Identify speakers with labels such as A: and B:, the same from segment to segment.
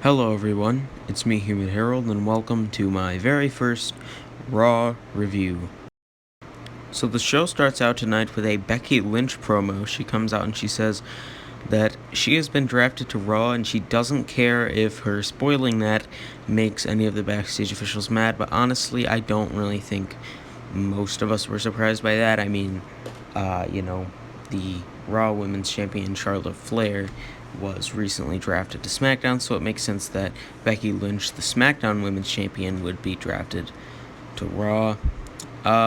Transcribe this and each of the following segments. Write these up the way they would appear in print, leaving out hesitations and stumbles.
A: Hello everyone, it's me Human Herald and welcome to my very first Raw review. So the show starts out tonight with a Becky Lynch promo. She comes out and she says that she has been drafted to Raw and she doesn't care if her spoiling that makes any of the backstage officials mad, but honestly I don't really think most of us were surprised by that. I mean, the Raw Women's Champion Charlotte Flair was recently drafted to SmackDown, so it makes sense that Becky Lynch, the SmackDown Women's Champion, would be drafted to Raw.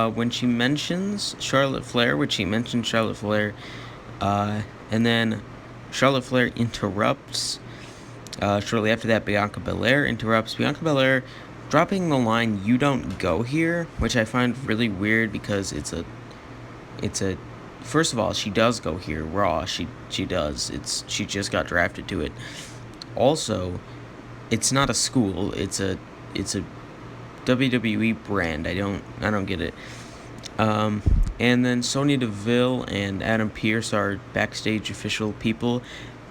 A: When she mentions Charlotte Flair, and then Charlotte Flair interrupts. Shortly after that, Bianca Belair interrupts. Bianca Belair dropping the line "You don't go here," which I find really weird because it's a first of all, she does go here Raw. She does. She just got drafted to it. Also, it's not a school. It's a WWE brand. I don't get it. And then Sonya Deville and Adam Pearce, our backstage official people,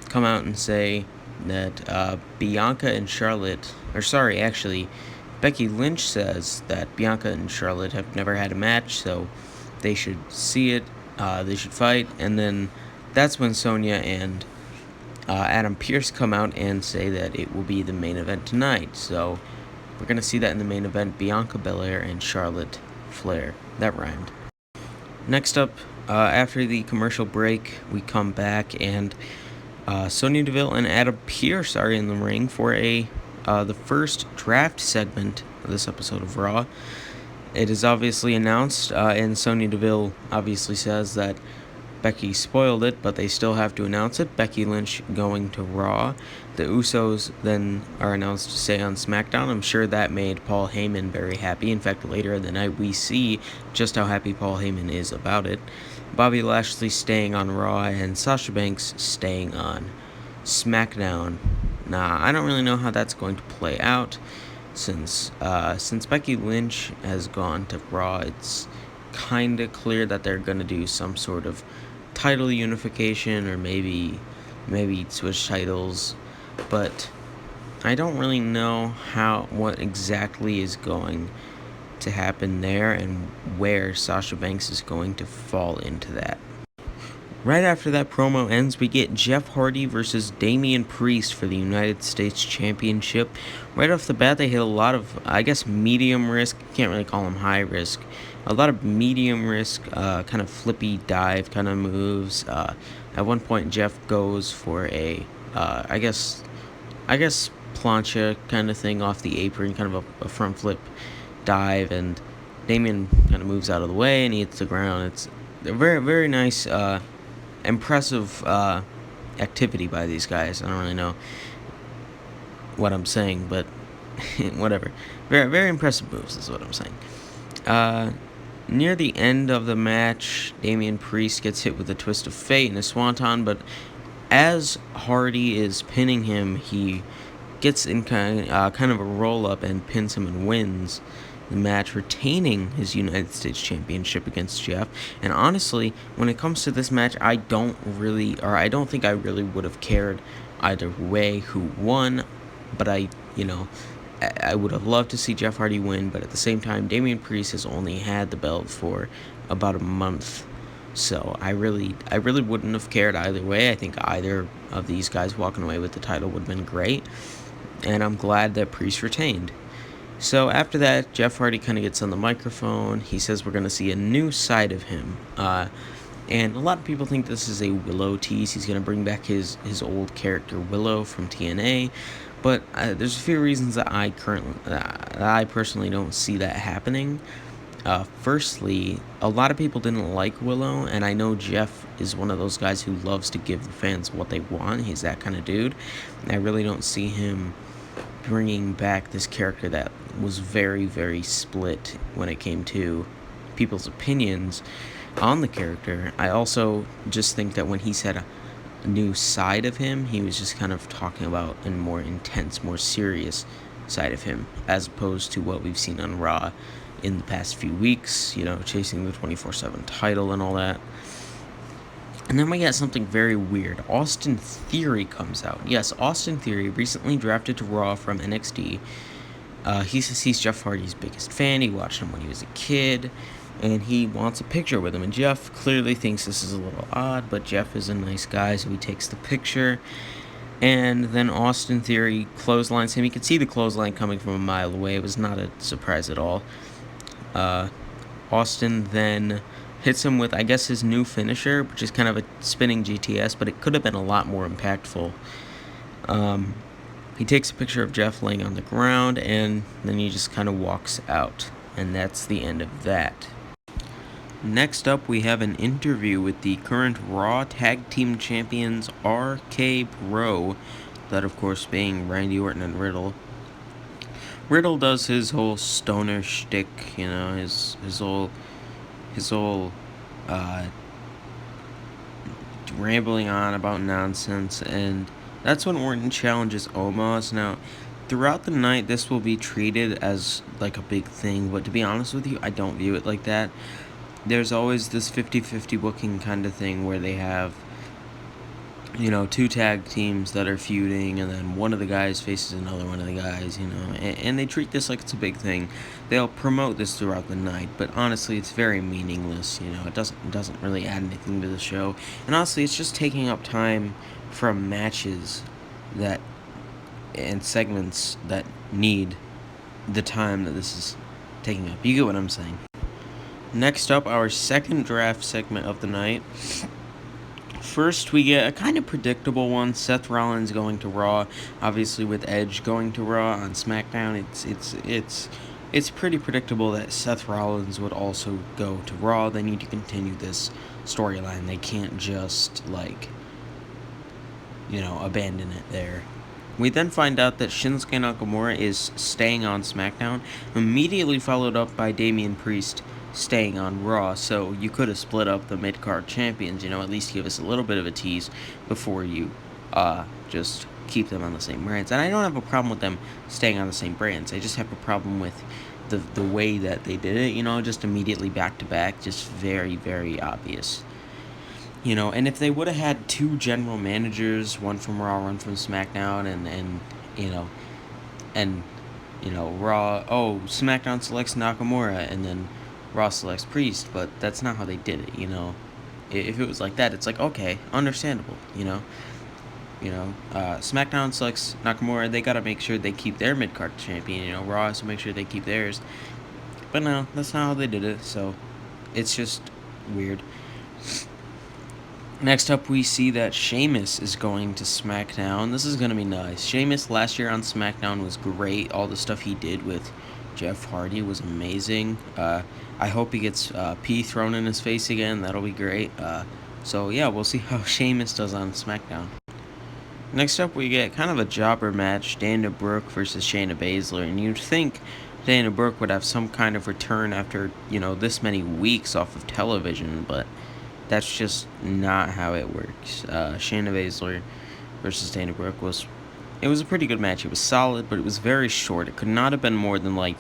A: come out and say that Bianca and Charlotte, Becky Lynch says that Bianca and Charlotte have never had a match, so they should see it, they should fight, and then that's when Sonya and Adam Pearce come out and say that it will be the main event tonight, so we're going to see that in the main event, Bianca Belair and Charlotte Flair. That rhymed. Next up, after the commercial break, we come back and Sonya Deville and Adam Pearce are in the ring for the first draft segment of this episode of Raw. It is obviously announced, and Sonya Deville obviously says that Becky spoiled it, but they still have to announce it. Becky Lynch going to Raw. The Usos then are announced to stay on SmackDown. I'm sure that made Paul Heyman very happy. In fact, later in the night, we see just how happy Paul Heyman is about it. Bobby Lashley staying on Raw and Sasha Banks staying on SmackDown. Nah, I don't really know how that's going to play out. Since Becky Lynch has gone to Raw, it's kind of clear that they're going to do some sort of title unification or maybe switch titles, but I don't really know what exactly is going to happen there and where Sasha Banks is going to fall into that. Right after that promo ends, we get Jeff Hardy versus Damian Priest for the United States Championship. Right off the bat, they hit a lot of, medium risk. Can't really call them high risk. A lot of medium risk, kind of flippy dive kind of moves. At one point, Jeff goes for a, plancha kind of thing off the apron, kind of a front flip dive, and Damian kind of moves out of the way and he hits the ground. It's a very, very nice, impressive activity by these guys. I don't really know what I'm saying, but whatever. Very, very impressive moves is what I'm saying. Near the end of the match, Damian Priest gets hit with a twist of fate and a swanton, but as Hardy is pinning him, he gets in kind of a roll-up and pins him and wins the match, retaining his United States Championship against Jeff. And honestly, when it comes to this match, I don't think I really would have cared either way who won, but I would have loved to see Jeff Hardy win, but at the same time, Damian Priest has only had the belt for about a month, so I really wouldn't have cared either way. I think either of these guys walking away with the title would have been great, and I'm glad that Priest retained. So after that, Jeff Hardy kind of gets on the microphone. He says we're going to see a new side of him. And a lot of people think this is a Willow tease. He's going to bring back his old character Willow from TNA. But there's a few reasons that I personally don't see that happening. Firstly, a lot of people didn't like Willow, and I know Jeff is one of those guys who loves to give the fans what they want. He's that kind of dude. And I really don't see him bringing back this character that was very, very split when it came to people's opinions on the character. I also just think that when he said a new side of him, he was just kind of talking about a more intense, more serious side of him, as opposed to what we've seen on Raw in the past few weeks, chasing the 24/7 title and all that. And then we get something very weird. Austin Theory comes out. Yes, Austin Theory, recently drafted to Raw from NXT. He's Jeff Hardy's biggest fan. He watched him when he was a kid, and he wants a picture with him. And Jeff clearly thinks this is a little odd, but Jeff is a nice guy, so he takes the picture. And then Austin Theory clotheslines him. You could see the clothesline coming from a mile away. It was not a surprise at all. Austin then hits him with, I guess, his new finisher, which is kind of a spinning GTS, but it could have been a lot more impactful. He takes a picture of Jeff laying on the ground, and then he just kind of walks out. And that's the end of that. Next up, we have an interview with the current Raw Tag Team Champions, RK Bro, that of course being Randy Orton and Riddle. Riddle does his whole stoner shtick, his whole rambling on about nonsense, and that's when Orton challenges Omos. Now, throughout the night, this will be treated as like a big thing, but to be honest with you, I don't view it like that. There's always this 50-50 booking kind of thing where they have, two tag teams that are feuding, and then one of the guys faces another one of the guys, and they treat this like it's a big thing. They'll promote this throughout the night, but honestly, it's very meaningless. It doesn't really add anything to the show, and honestly, it's just taking up time from matches and segments that need the time that this is taking up. You get what I'm saying. Next up, our second draft segment of the night. First, we get a kind of predictable one. Seth Rollins going to Raw, obviously with Edge going to Raw on SmackDown. It's pretty predictable that Seth Rollins would also go to Raw. They need to continue this storyline. They can't just abandon it there. We then find out that Shinsuke Nakamura is staying on SmackDown, immediately followed up by Damian Priest staying on Raw. So you could have split up the mid-card champions, at least give us a little bit of a tease before you just keep them on the same brands. And I don't have a problem with them staying on the same brands. I just have a problem with the way that they did it, just immediately back-to-back, just very, very obvious. And if they would have had two general managers, one from Raw, one from SmackDown, Raw, SmackDown selects Nakamura, and then Raw selects Priest, but that's not how they did it, If it was like that, it's like, okay, understandable, SmackDown selects Nakamura, they gotta make sure they keep their mid-card champion, Raw has to make sure they keep theirs. But no, that's not how they did it, so it's just weird. Next up, we see that Sheamus is going to SmackDown. This is going to be nice. Sheamus last year on SmackDown was great. All the stuff he did with Jeff Hardy was amazing. I hope he gets pee thrown in his face again. That'll be great. So, yeah, we'll see how Sheamus does on SmackDown. Next up, we get kind of a jobber match. Dana Brooke versus Shayna Baszler. And you'd think Dana Brooke would have some kind of return after, this many weeks off of television, but that's just not how it works. Shayna Baszler versus Dana Brooke was a pretty good match. It was solid, but it was very short. It could not have been more than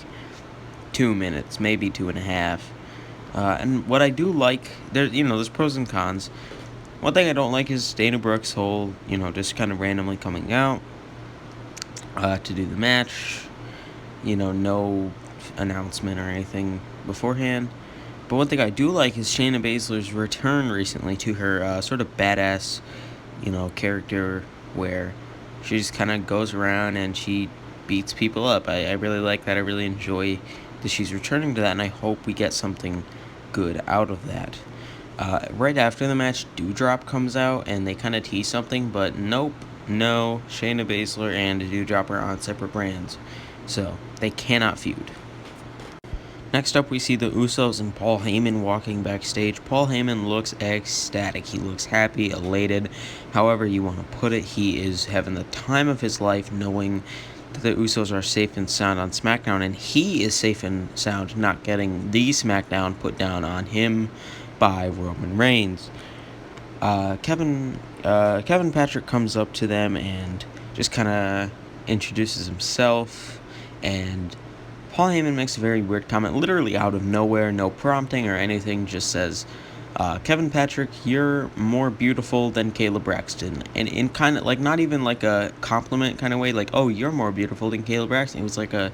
A: 2 minutes, maybe 2.5. And what I do like, there's pros and cons. One thing I don't like is Dana Brooke's whole, just kind of randomly coming out to do the match. No announcement or anything beforehand. But one thing I do like is Shayna Baszler's return recently to her sort of badass, character where she just kind of goes around and she beats people up. I really like that. I really enjoy that she's returning to that, and I hope we get something good out of that. Right after the match, Doudrop comes out, and they kind of tease something, but nope, no, Shayna Baszler and Doudrop are on separate brands, so they cannot feud. Next up, we see the Usos and Paul Heyman walking backstage. Paul Heyman looks ecstatic. He looks happy, elated, however you want to put it. He is having the time of his life knowing that the Usos are safe and sound on SmackDown, and he is safe and sound not getting the SmackDown put down on him by Roman Reigns. Kevin Patrick comes up to them and just kind of introduces himself, and Paul Heyman makes a very weird comment, literally out of nowhere, no prompting or anything, just says, Kevin Patrick, you're more beautiful than Kayla Braxton. And in kind of like, not even like a compliment kind of way, like, oh, you're more beautiful than Kayla Braxton. It was like a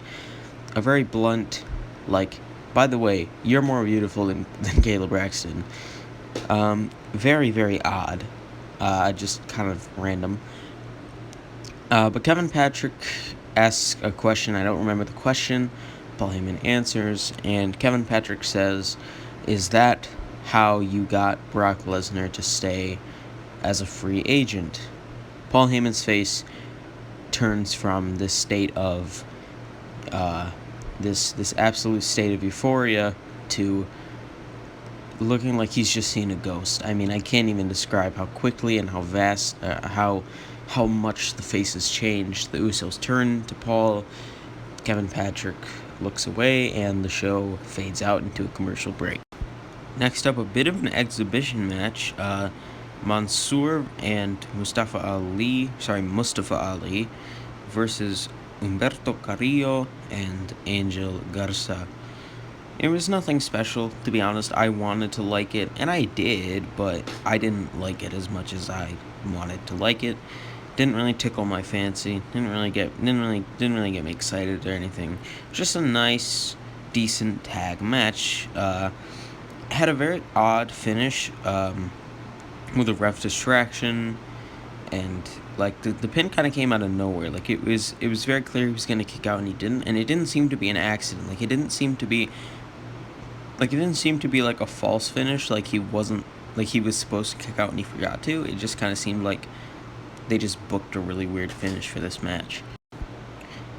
A: very blunt, like, by the way, you're more beautiful than Kayla Braxton. Very, very odd. Just kind of random. But Kevin Patrick asks a question. I don't remember the question. Paul Heyman answers, and Kevin Patrick says, "Is that how you got Brock Lesnar to stay as a free agent?" Paul Heyman's face turns from this state of this absolute state of euphoria to looking like he's just seen a ghost. I mean, I can't even describe how quickly and how vast, how much the face has changed. The Usos turn to Paul. Kevin Patrick looks away, and the show fades out into a commercial break. Next up, a bit of an exhibition match. Mansoor and Mustafa Ali versus Humberto Carrillo and Angel Garza. It was nothing special, to be honest. I wanted to like it, and I did, but I didn't like it as much as I wanted to like it. Didn't really tickle my fancy. Didn't really get me excited or anything. Just a nice, decent tag match. Had a very odd finish, with a ref distraction, and like the pin kind of came out of nowhere. Like it was very clear he was gonna kick out, and he didn't. And it didn't seem to be an accident. Like it didn't seem to be like a false finish. Like he wasn't, like he was supposed to kick out and he forgot to. It just kind of seemed like they just booked a really weird finish for this match.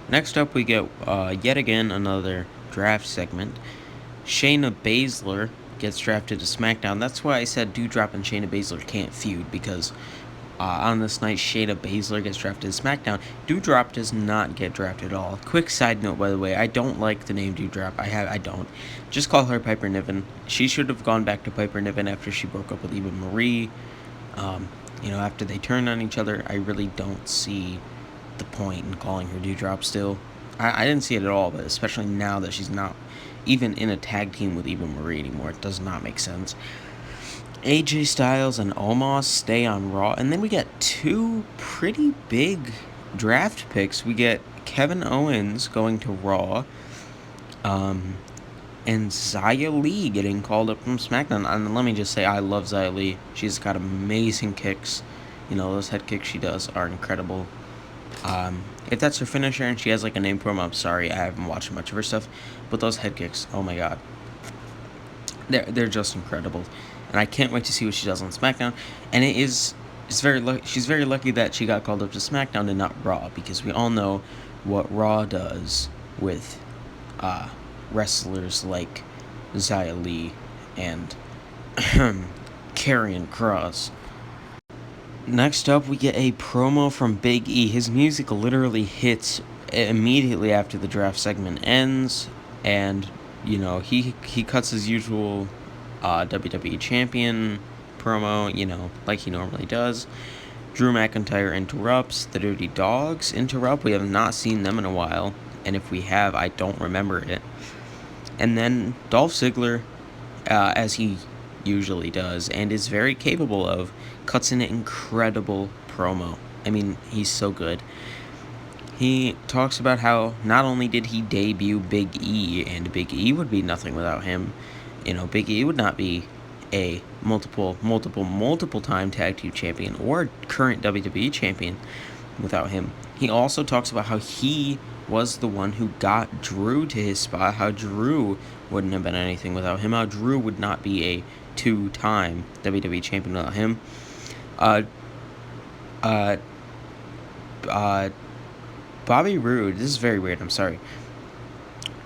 A: Next up, we get yet again another draft segment. Shayna Baszler gets drafted to SmackDown. That's why I said Doudrop and Shayna Baszler can't feud, because on this night, Shayna Baszler gets drafted to SmackDown. Doudrop does not get drafted at all. Quick side note, by the way, I don't like the name Doudrop. I don't. Just call her Piper Niven. She should have gone back to Piper Niven after she broke up with Eva Marie. After they turned on each other, I really don't see the point in calling her Doudrop still. I didn't see it at all, but especially now that she's not even in a tag team with Eva Marie anymore, it does not make sense. AJ Styles and Omos stay on Raw, and then we get two pretty big draft picks. We get Kevin Owens going to Raw, and Xia Li getting called up from SmackDown. And let me just say, I love Xia Li. She's got amazing kicks. Those head kicks she does are incredible. If that's her finisher and she has like a name promo, I'm sorry, I haven't watched much of her stuff, but those head kicks, oh my god, they're just incredible, and I can't wait to see what she does on SmackDown. And she's very lucky that she got called up to SmackDown and not Raw, because we all know what Raw does with wrestlers like Xia Li and Karrion Kross. Next up, we get a promo from Big E. His music literally hits immediately after the draft segment ends, and he cuts his usual WWE champion promo, like he normally does. Drew McIntyre interrupts. The Dirty Dogs interrupt. We have not seen them in a while, and if we have, I don't remember it. And then Dolph Ziggler, as he usually does and is very capable of, cuts an incredible promo. I mean, he's so good. He talks about how not only did he debut Big E, and Big E would be nothing without him. Big E would not be a multiple time tag team champion or current WWE champion without him. He also talks about how he was the one who got Drew to his spot, how Drew wouldn't have been anything without him, how Drew would not be a two-time WWE champion without him. Bobby Roode, this is very weird, I'm sorry,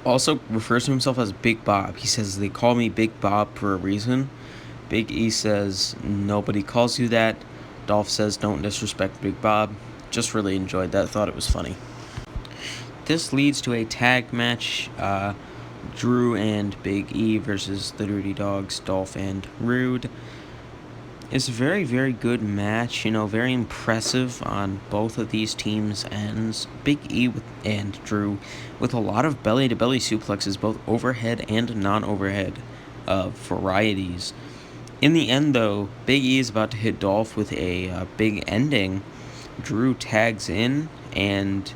A: also refers to himself as Big Bob. He says, they call me Big Bob for a reason. Big E says, nobody calls you that. Dolph says, don't disrespect Big Bob. Just really enjoyed that, thought it was funny. This leads to a tag match, Drew and Big E versus the Dirty Dogs, Dolph and Roode. It's a very, very good match, very impressive on both of these teams' ends. Big E and Drew with a lot of belly-to-belly suplexes, both overhead and non-overhead varieties. In the end, though, Big E is about to hit Dolph with a big ending. Drew tags in, and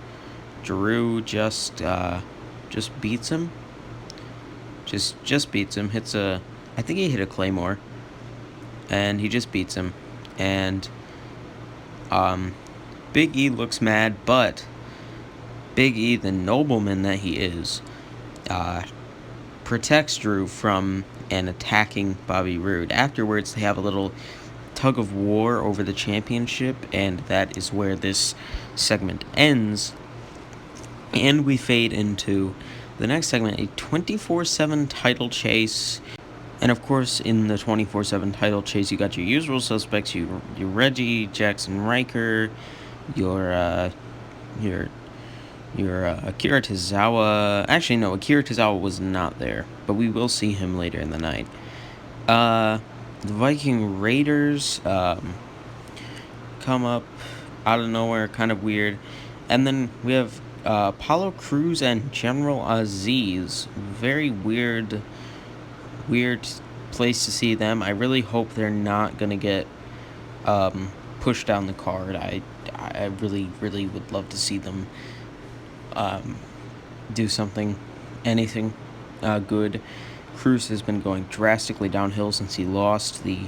A: Drew just beats him. Just beats him. I think he hit a Claymore, and he just beats him. And Big E looks mad, but Big E, the nobleman that he is, protects Drew from and attacking Bobby Roode. Afterwards, they have a little tug of war over the championship, and that is where this segment ends. And we fade into the next segment, a 24/7 title chase. And of course, in the 24/7 title chase, you got your usual suspects: your Reggie, Jackson Riker, your Akira Tozawa. Actually, no, Akira Tozawa was not there, but we will see him later in the night. The Viking Raiders come up out of nowhere, kind of weird. And then we have Apollo Crews and General Aziz. Very weird place to see them. I really hope they're not going to get pushed down the card. I really would love to see them do anything good. Cruz has been going drastically downhill since he lost the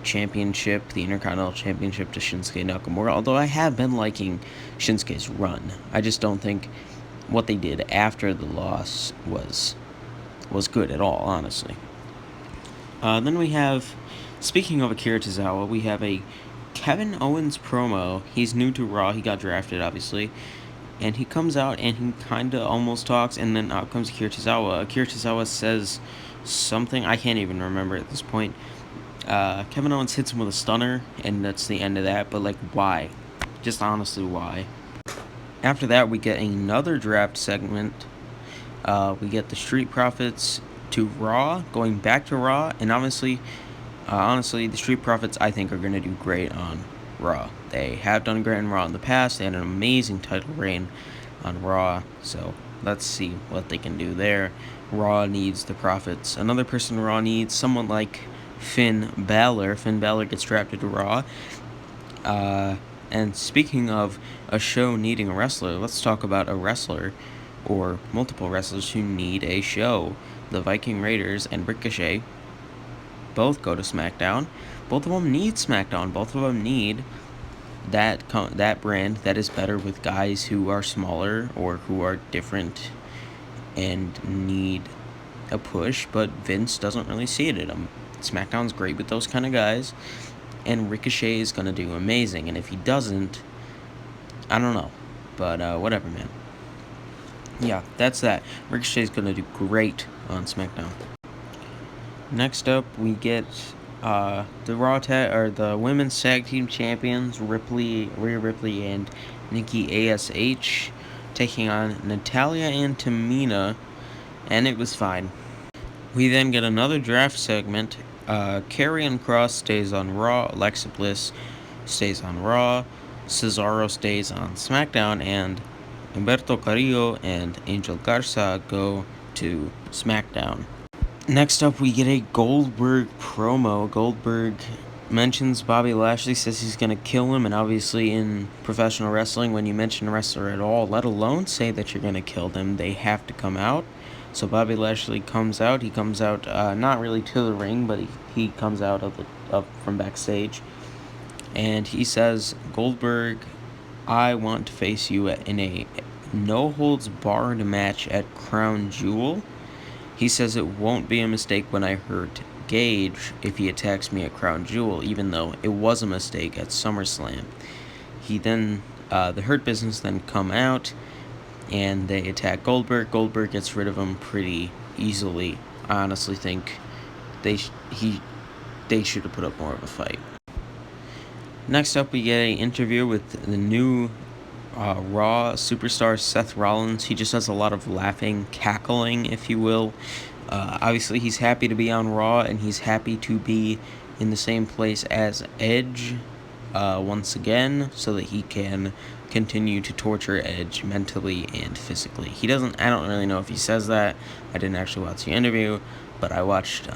A: Intercontinental Championship to Shinsuke Nakamura, although I have been liking Shinsuke's run. I just don't think what they did after the loss was good at all, honestly. Then we have, speaking of Akira Tozawa, we have a Kevin Owens promo. He's new to Raw. He got drafted, obviously. And he comes out and he kind of almost talks, and then out comes Akira Tozawa. Akira Tozawa says something, I can't even remember at this point. Kevin Owens hits him with a stunner, and that's the end of that. But, why? Just honestly, why? After that, we get another draft segment. We get the Street Profits to Raw, going back to Raw, and honestly, the Street Profits, I think, are going to do great on Raw. They have done great on Raw in the past. They had an amazing title reign on Raw, so let's see what they can do there. Raw needs the Profits. Another person Raw needs, someone like Finn Balor. Finn Balor gets drafted to Raw. And speaking of a show needing a wrestler, let's talk about a wrestler or multiple wrestlers who need a show. The Viking Raiders and Ricochet both go to SmackDown. Both of them need SmackDown. Both of them need that brand that is better with guys who are smaller or who are different and need a push, but Vince doesn't really see it in them. SmackDown's great with those kind of guys, and Ricochet is going to do amazing, and if he doesn't, I don't know, but whatever, man. Yeah, that's that. Ricochet's going to do great on SmackDown. Next up, we get the women's tag team champions, Rhea Ripley and Nikki ASH, taking on Natalya and Tamina, and it was fine. We then get another draft segment. Karrion Kross stays on Raw, Alexa Bliss stays on Raw, Cesaro stays on SmackDown, and Humberto Carrillo and Angel Garza go to SmackDown. Next up, we get a Goldberg promo. Goldberg mentions Bobby Lashley, says he's going to kill him, and obviously in professional wrestling, when you mention a wrestler at all, let alone say that you're going to kill them, they have to come out. So Bobby Lashley comes out. He comes out not really to the ring, but he comes out from backstage, and he says, Goldberg, I want to face you in a no-holds-barred match at Crown Jewel. He says it won't be a mistake when I hurt Gage if he attacks me at Crown Jewel, even though it was a mistake at SummerSlam. He then, the Hurt Business then come out, and they attack Goldberg. Goldberg gets rid of him pretty easily. I honestly think they should have put up more of a fight. Next up, we get an interview with the new Raw superstar Seth Rollins. He just does a lot of laughing, cackling, if you will. Obviously, he's happy to be on Raw, and he's happy to be in the same place as Edge once again, so that he can continue to torture Edge mentally and physically. I don't really know if he says that. I didn't actually watch the interview, but I watched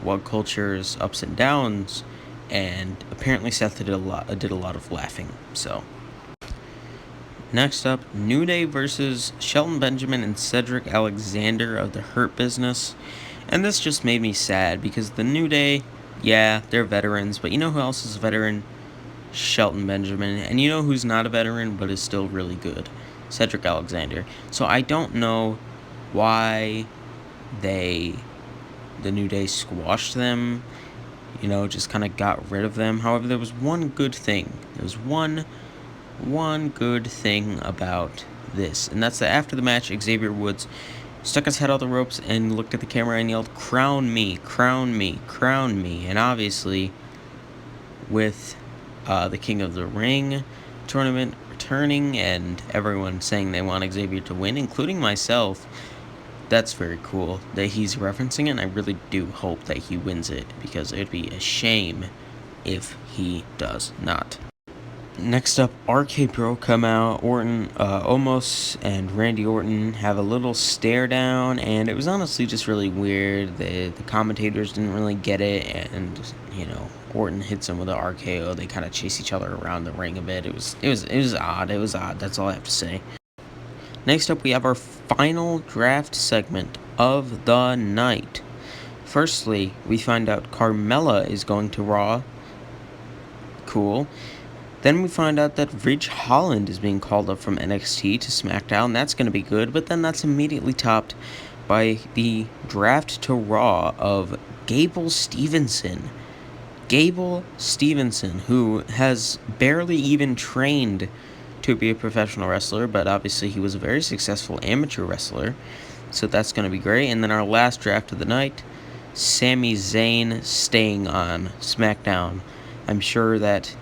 A: What Culture's ups and downs, and apparently Seth did a lot of laughing. So next up, New Day versus Shelton Benjamin and Cedric Alexander of the Hurt Business. And this just made me sad because the New Day, yeah, they're veterans, but you know who else is a veteran? Shelton Benjamin. And you know who's not a veteran but is still really good? Cedric Alexander. So I don't know why the New Day squashed them, just kind of got rid of them. However, there was one good thing. There was one good thing about this, and that's that after the match, Xavier Woods stuck his head out the ropes and looked at the camera and yelled, "Crown me, crown me, crown me." And obviously, with the King of the Ring tournament returning and everyone saying they want Xavier to win, including myself, that's very cool that he's referencing it, and I really do hope that he wins it, because it would be a shame if he does not. Next up, RK Bro come out. Orton, Omos, and Randy Orton have a little stare down, and it was honestly just really weird. The commentators didn't really get it, and Orton hits him with an RKO. They kind of chase each other around the ring a bit. It was odd. It was odd. That's all I have to say. Next up, we have our final draft segment of the night. Firstly, we find out Carmella is going to Raw. Cool. Then we find out that Ridge Holland is being called up from NXT to SmackDown. That's going to be good, but then that's immediately topped by the draft to Raw of Gable Stevenson. Gable Stevenson, who has barely even trained to be a professional wrestler, but obviously he was a very successful amateur wrestler, so that's going to be great. And then our last draft of the night, Sami Zayn staying on SmackDown. I'm sure that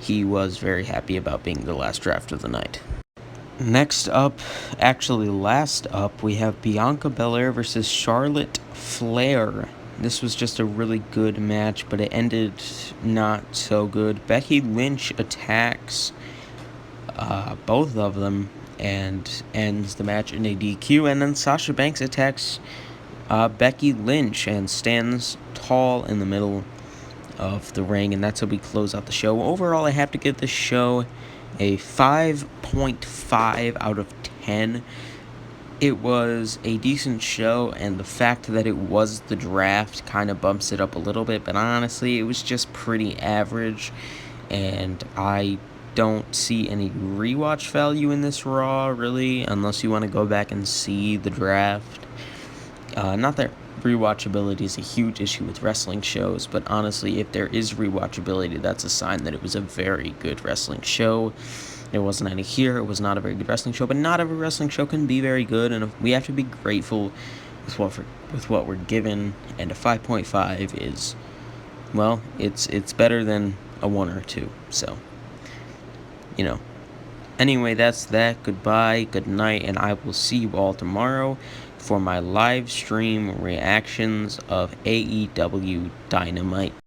A: he was very happy about being the last draft of the night. Last up, we have Bianca Belair versus Charlotte Flair. This was just a really good match, but it ended not so good. Becky Lynch attacks both of them and ends the match in a DQ, and then Sasha Banks attacks Becky Lynch and stands tall in the middle of the ring, and that's how we close out the show. Overall, I have to give this show a 5.5 out of 10. It was a decent show, and the fact that it was the draft kind of bumps it up a little bit, but honestly, it was just pretty average, and I don't see any rewatch value in this Raw, really, unless you want to go back and see the draft. Not that rewatchability is a huge issue with wrestling shows, but honestly, if there is rewatchability, that's a sign that it was a very good wrestling show. There wasn't any here. It was not a very good wrestling show, but not every wrestling show can be very good, and we have to be grateful with what we're given. And a 5.5 is, well, it's better than a 1 or 2. So, Anyway, that's that. Goodbye, good night, and I will see you all tomorrow for my live stream reactions of AEW Dynamite.